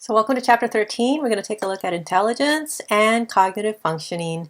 So welcome to Chapter 13. We're going to take a look at intelligence and cognitive functioning.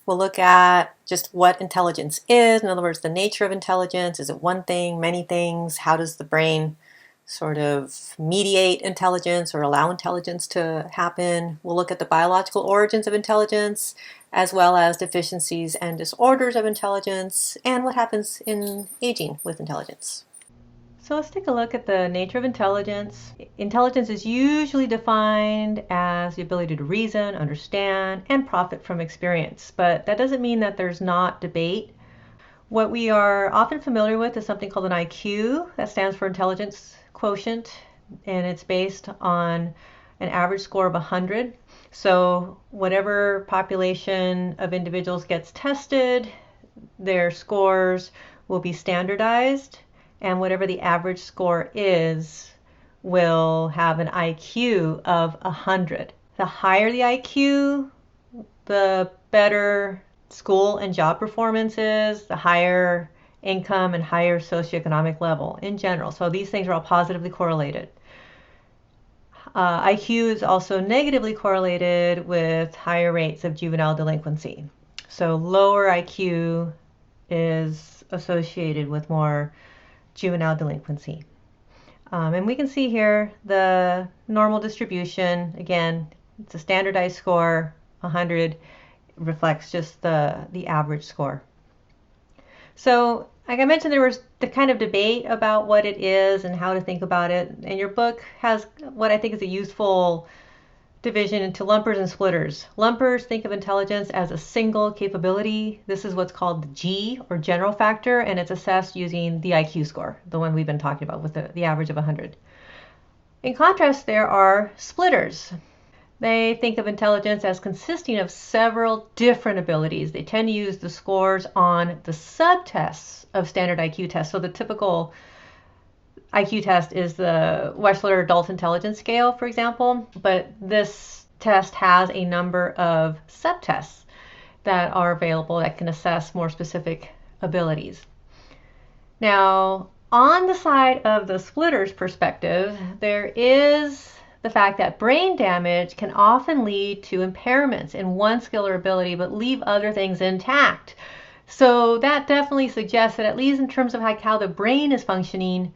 We'll look at just what intelligence is, in other words, the nature of intelligence. Is it one thing, many things? How does the brain sort of mediate intelligence or allow intelligence to happen? We'll look at the biological origins of intelligence, as well as deficiencies and disorders of intelligence, and what happens in aging with intelligence. So let's take a look at the nature of intelligence. Intelligence is usually defined as the ability to reason, understand, and profit from experience, but that doesn't mean that there's not debate. What we are often familiar with is something called an IQ, that stands for intelligence quotient, and it's based on an average score of 100. So whatever population of individuals gets tested, their scores will be standardized, and whatever the average score is will have an IQ of 100. The higher the IQ, the better school and job performance is, the higher income and higher socioeconomic level in general. So these things are all positively correlated. IQ is also negatively correlated with higher rates of juvenile delinquency. So lower IQ is associated with more juvenile delinquency. And we can see here the normal distribution. Again, it's a standardized score. 100 reflects just the average score. So like I mentioned, there was the kind of debate about what it is and how to think about it. And your book has what I think is a useful division into lumpers and splitters. Lumpers think of intelligence as a single capability. This is what's called the G, or general factor, and it's assessed using the IQ score, the one we've been talking about with the average of 100. In contrast, there are splitters. They think of intelligence as consisting of several different abilities. They tend to use the scores on the subtests of standard IQ tests. So the typical IQ test is the Wechsler Adult Intelligence Scale, for example, but this test has a number of subtests that are available that can assess more specific abilities. Now, on the side of the splitter's perspective, there is the fact that brain damage can often lead to impairments in one skill or ability, but leave other things intact. So that definitely suggests that, at least in terms of how the brain is functioning,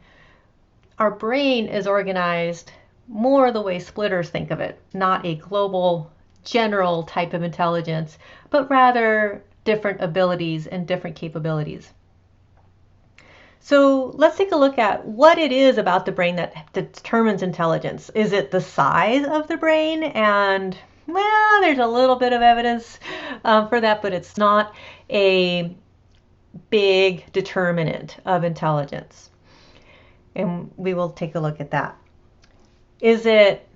our brain is organized more the way splitters think of it, not a global, general type of intelligence, but rather different abilities and different capabilities. So let's take a look at what it is about the brain that determines intelligence. Is it the size of the brain? And well, there's a little bit of evidence for that, but it's not a big determinant of intelligence. And we will take a look at that. Is it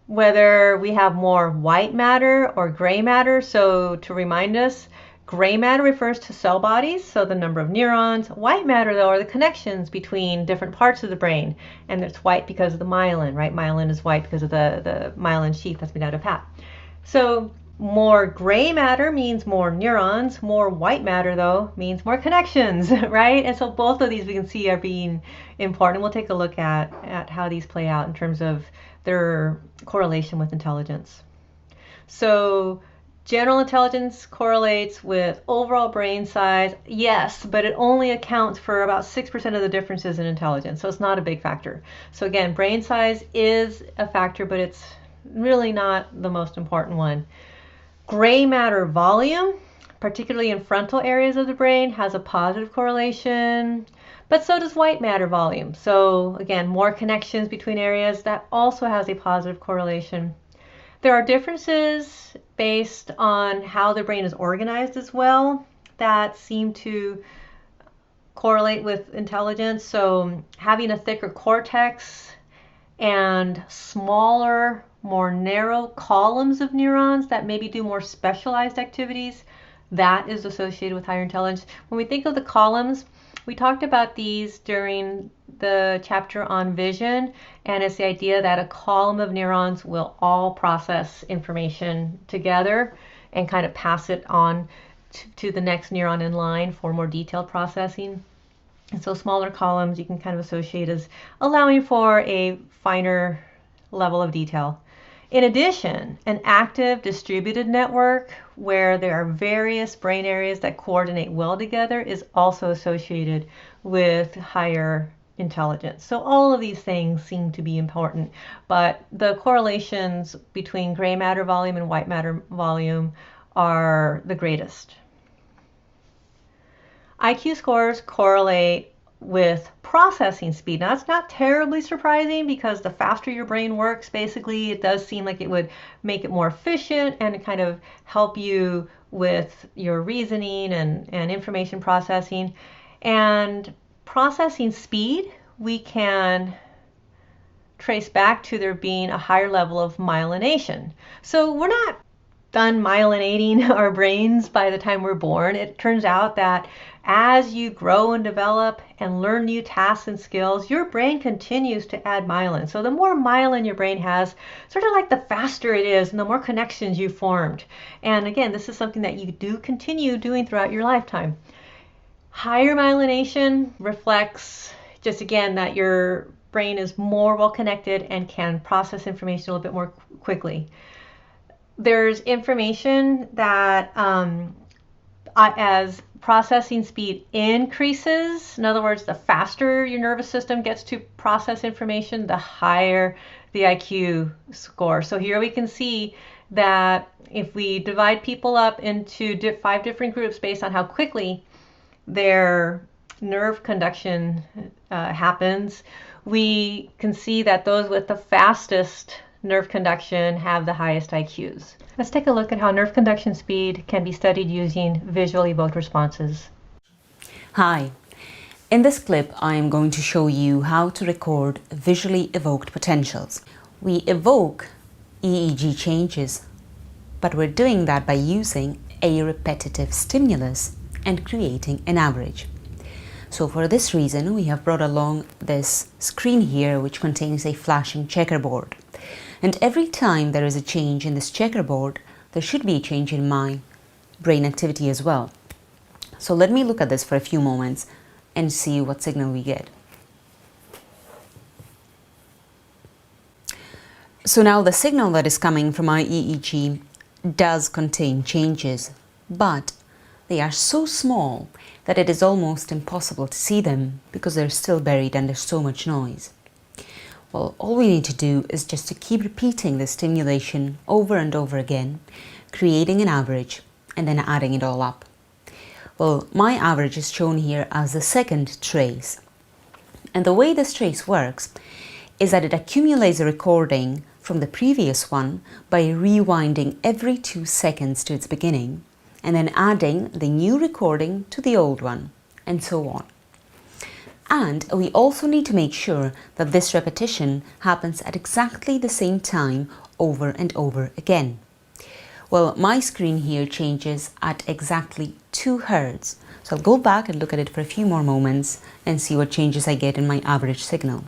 whether we have more white matter or gray matter? So to remind us, gray matter refers to cell bodies, so the number of neurons. White matter, though, are the connections between different parts of the brain. And it's white because of the myelin, right? Myelin is white because of the myelin sheath that's made out of fat. So more gray matter means more neurons. More white matter, though, means more connections, right? And so both of these we can see are being important. We'll take a look at how these play out in terms of their correlation with intelligence. So general intelligence correlates with overall brain size, yes, but it only accounts for about 6% of the differences in intelligence, so it's not a big factor. So again, brain size is a factor, but it's really not the most important one. Gray matter volume, particularly in frontal areas of the brain, has a positive correlation, but so does white matter volume. So again, more connections between areas, that also has a positive correlation. There are differences based on how the brain is organized as well that seem to correlate with intelligence. So having a thicker cortex and smaller, more narrow columns of neurons that maybe do more specialized activities, that is associated with higher intelligence. When we think of the columns, we talked about these during the chapter on vision, and it's the idea that a column of neurons will all process information together and kind of pass it on to the next neuron in line for more detailed processing. And so smaller columns you can kind of associate as allowing for a finer level of detail. In addition, an active distributed network where there are various brain areas that coordinate well together is also associated with higher intelligence. So all of these things seem to be important, but the correlations between gray matter volume and white matter volume are the greatest. IQ scores correlate with processing speed. Now, that's not terribly surprising because the faster your brain works, basically, it does seem like it would make it more efficient and kind of help you with your reasoning and information processing. And processing speed, we can trace back to there being a higher level of myelination. So we're not done myelinating our brains by the time we're born. It turns out that as you grow and develop and learn new tasks and skills, your brain continues to add myelin. So the more myelin your brain has, sort of like the faster it is and the more connections you formed. And again, this is something that you do continue doing throughout your lifetime. Higher myelination reflects just again that your brain is more well connected and can process information a little bit more quickly. There's information that as processing speed increases, in other words, the faster your nervous system gets to process information, the higher the IQ score. So here we can see that if we divide people up into 5 different groups based on how quickly their nerve conduction happens, we can see that those with the fastest nerve conduction have the highest IQs. Let's take a look at how nerve conduction speed can be studied using visually evoked responses. Hi, in this clip I am going to show you how to record visually evoked potentials. We evoke EEG changes, but we're doing that by using a repetitive stimulus and creating an average. So for this reason, we have brought along this screen here which contains a flashing checkerboard. And every time there is a change in this checkerboard, there should be a change in my brain activity as well. So let me look at this for a few moments and see what signal we get. So now the signal that is coming from my EEG does contain changes, but they are so small that it is almost impossible to see them because they're still buried under so much noise. Well, all we need to do is just to keep repeating the stimulation over and over again, creating an average, and then adding it all up. Well, my average is shown here as the second trace. And the way this trace works is that it accumulates a recording from the previous one by rewinding every 2 seconds to its beginning, and then adding the new recording to the old one, and so on. And we also need to make sure that this repetition happens at exactly the same time over and over again. Well, my screen here changes at exactly 2 Hz. So I'll go back and look at it for a few more moments and see what changes I get in my average signal.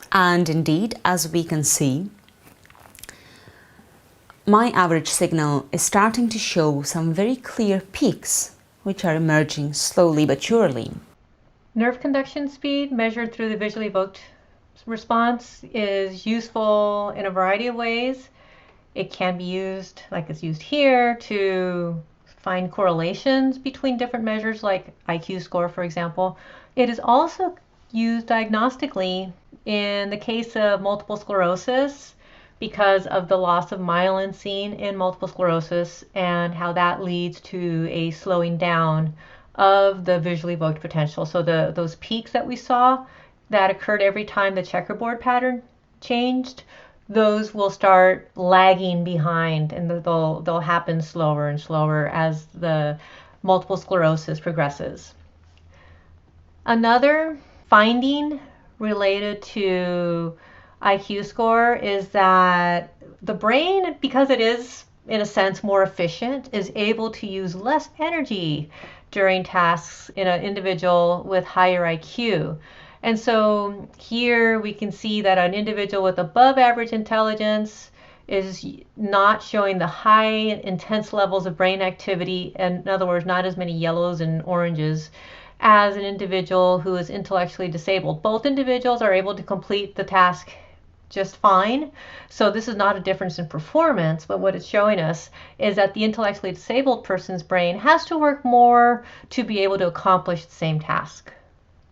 And indeed, as we can see, my average signal is starting to show some very clear peaks, which are emerging slowly but surely. Nerve conduction speed measured through the visually evoked response is useful in a variety of ways. It can be used, like it's used here, to find correlations between different measures like IQ score, for example. It is also used diagnostically in the case of multiple sclerosis, because of the loss of myelin seen in multiple sclerosis and how that leads to a slowing down of the visually evoked potential. So those peaks that we saw that occurred every time the checkerboard pattern changed, those will start lagging behind, and they'll happen slower and slower as the multiple sclerosis progresses. Another finding related to IQ score is that the brain, because it is in a sense more efficient, is able to use less energy during tasks in an individual with higher IQ. And so here we can see that an individual with above average intelligence is not showing the high intense levels of brain activity, and in other words, not as many yellows and oranges as an individual who is intellectually disabled. Both individuals are able to complete the task just fine. So this is not a difference in performance, but what it's showing us is that the intellectually disabled person's brain has to work more to be able to accomplish the same task.